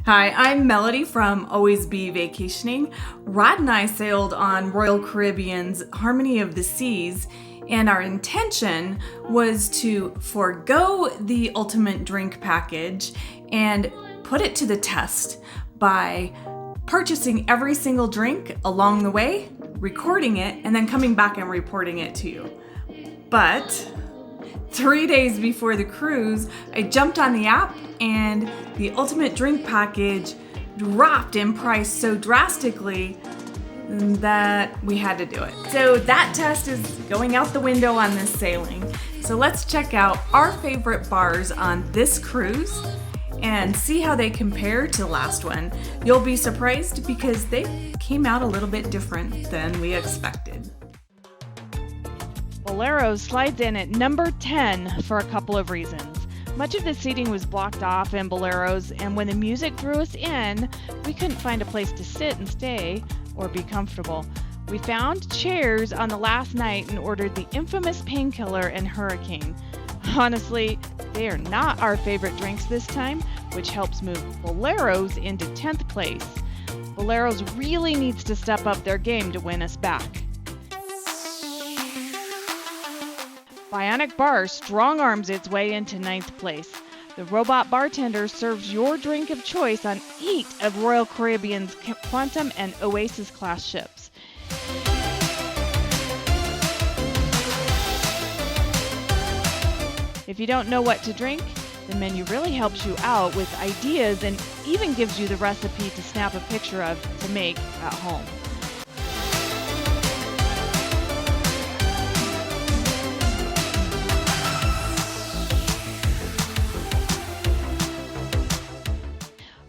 Hi, I'm Melody from Always Be Vacationing. Rod and I sailed on Royal Caribbean's Harmony of the Seas, and our intention was to forego the ultimate drink package and put it to the test by purchasing every single drink along the way, recording it, and then coming back and reporting it to you. But 3 days before the cruise, I jumped on the app and the ultimate drink package dropped in price so drastically that we had to do it. So that test is going out the window on this sailing. So let's check out our favorite bars on this cruise and see how they compare to the last one. You'll be surprised because they came out a little bit different than we expected. Bolero slides in at number 10 for a couple of reasons. Much of the seating was blocked off in Boleros, and when the music drew us in, we couldn't find a place to sit and stay or be comfortable. We found chairs on the last night and ordered the infamous Painkiller and Hurricane. Honestly, they are not our favorite drinks this time, which helps move Boleros into 10th place. Boleros really needs to step up their game to win us back. Bionic Bar strong arms its way into 9th place. The robot bartender serves your drink of choice on 8 of Royal Caribbean's Quantum and Oasis class ships. If you don't know what to drink, the menu really helps you out with ideas and even gives you the recipe to snap a picture of to make at home.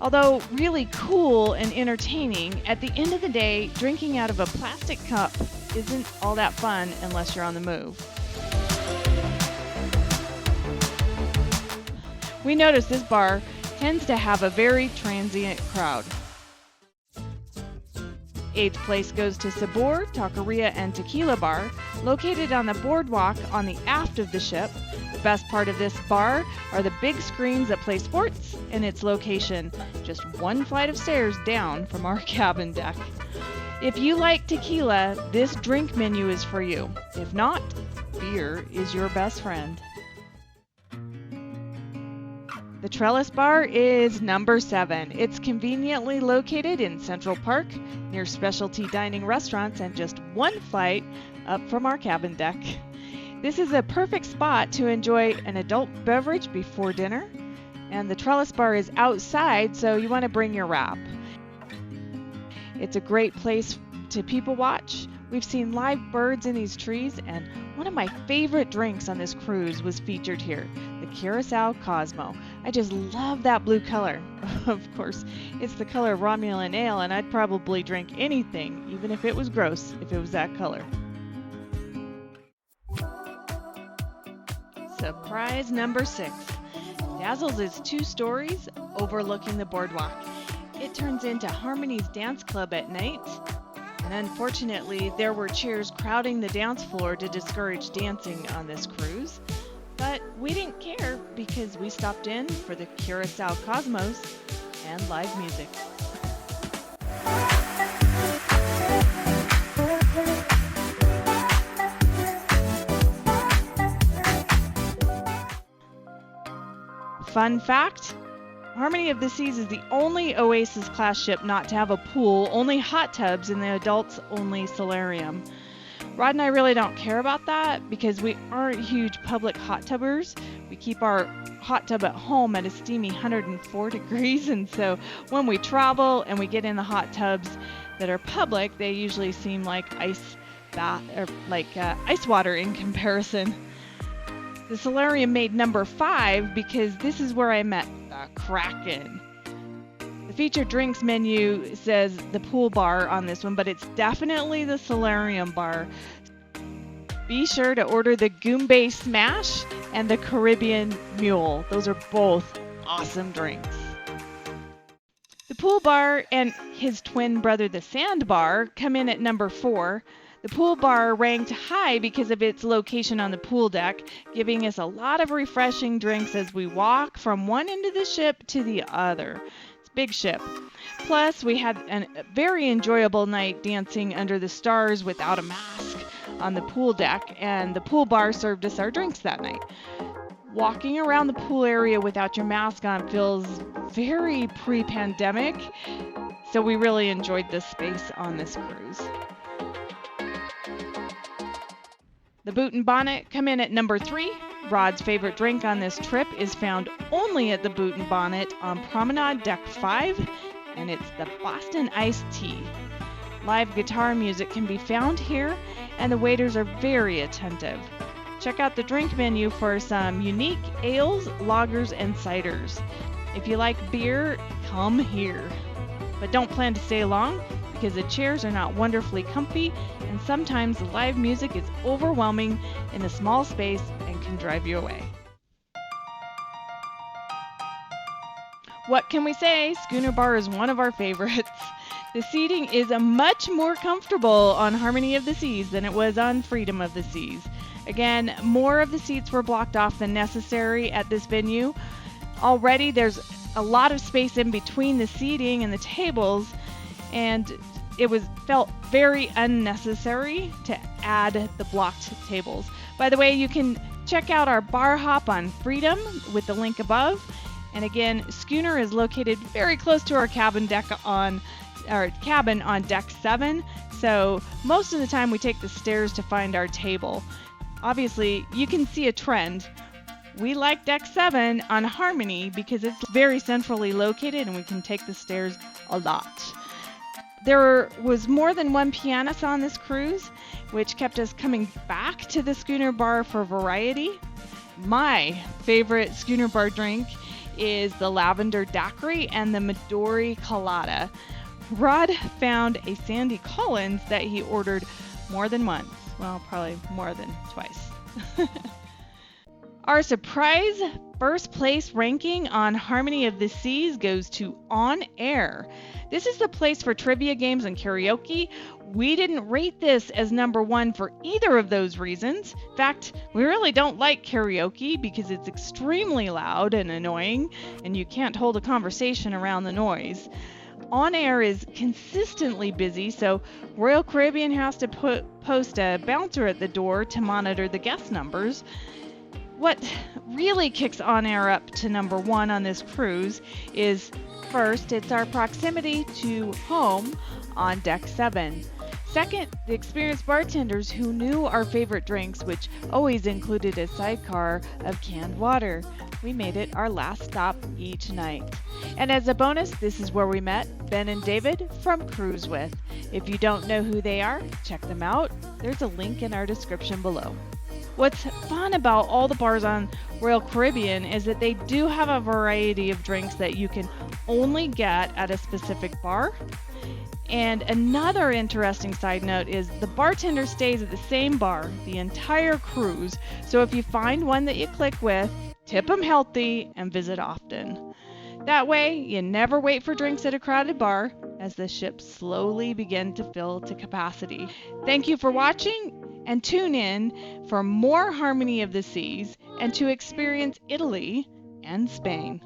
Although really cool and entertaining, at the end of the day, drinking out of a plastic cup isn't all that fun unless you're on the move. We notice this bar tends to have a very transient crowd. 8th place goes to Sabor, Taqueria, and Tequila Bar, located on the boardwalk on the aft of the ship. The best part of this bar are the big screens that play sports and its location, just one flight of stairs down from our cabin deck. If you like tequila, this drink menu is for you. If not, beer is your best friend. The Trellis Bar is number 7. It's conveniently located in Central Park, near specialty dining restaurants and just one flight up from our cabin deck. This is a perfect spot to enjoy an adult beverage before dinner, and the Trellis Bar is outside, so you want to bring your wrap. It's a great place to people watch. We've seen live birds in these trees, and one of my favorite drinks on this cruise was featured here, the Curacao Cosmo. I just love that blue color. Of course, it's the color of Romulan ale, and I'd probably drink anything, even if it was gross, if it was that color. Surprise number 6. Dazzles is 2 stories overlooking the boardwalk. It turns into Harmony's dance club at night. And unfortunately, there were cheers crowding the dance floor to discourage dancing on this cruise. But we didn't care because we stopped in for the Curacao Cosmos and live music. Fun fact, Harmony of the Seas is the only Oasis class ship not to have a pool, only hot tubs in the adults only solarium. Rod and I really don't care about that because we aren't huge public hot tubbers. We keep our hot tub at home at a steamy 104 degrees, and so when we travel and we get in the hot tubs that are public, they usually seem like ice water in comparison. The solarium made number 5 because this is where I met the Kraken. The featured drinks menu says the pool bar on this one, but it's definitely the solarium bar. Be sure to order the Goombay Smash and the Caribbean Mule. Those are both awesome drinks. The pool bar and his twin brother, the Sandbar, come in at number 4. The pool bar ranked high because of its location on the pool deck, giving us a lot of refreshing drinks as we walk from one end of the ship to the other. It's a big ship. Plus, we had a very enjoyable night dancing under the stars without a mask on the pool deck, and the pool bar served us our drinks that night. Walking around the pool area without your mask on feels very pre-pandemic, so we really enjoyed this space on this cruise. The Boot and Bonnet come in at number 3. Rod's favorite drink on this trip is found only at the Boot and Bonnet on Promenade Deck 5, and it's the Boston Iced Tea. Live guitar music can be found here, and the waiters are very attentive. Check out the drink menu for some unique ales, lagers, and ciders. If you like beer, come here. But don't plan to stay long, because the chairs are not wonderfully comfy, and sometimes the live music is overwhelming in a small space and can drive you away. What can we say? Schooner Bar is one of our favorites. The seating is much more comfortable on Harmony of the Seas than it was on Freedom of the Seas. Again, more of the seats were blocked off than necessary at this venue. Already there's a lot of space in between the seating and the tables, and it felt very unnecessary to add the blocked tables. By the way, you can check out our bar hop on Freedom with the link above. And again, Schooner is located very close to our cabin on deck 7. So most of the time we take the stairs to find our table. Obviously, you can see a trend. We like deck 7 on Harmony because it's very centrally located and we can take the stairs a lot. There was more than one pianist on this cruise, which kept us coming back to the Schooner Bar for variety. My favorite Schooner Bar drink is the Lavender Daiquiri and the Midori Colada. Rod found a Sandy Collins that he ordered more than once. Well, probably more than twice. Our surprise first place ranking on Harmony of the Seas goes to On Air. This is the place for trivia games and karaoke. We didn't rate this as number 1 for either of those reasons. In fact, we really don't like karaoke because it's extremely loud and annoying, and you can't hold a conversation around the noise. On Air is consistently busy, so Royal Caribbean has to post a bouncer at the door to monitor the guest numbers. What really kicks On Air up to number 1 on this cruise is, first, it's our proximity to home on Deck 7. Second, the experienced bartenders who knew our favorite drinks, which always included a sidecar of canned water. We made it our last stop each night. And as a bonus, this is where we met Ben and David from Cruise With. If you don't know who they are, check them out. There's a link in our description below. What's fun about all the bars on Royal Caribbean is that they do have a variety of drinks that you can only get at a specific bar. And another interesting side note is the bartender stays at the same bar the entire cruise. So if you find one that you click with, tip them healthy and visit often. That way, you never wait for drinks at a crowded bar as the ships slowly begin to fill to capacity. Thank you for watching, and tune in for more Harmony of the Seas and to experience Italy and Spain.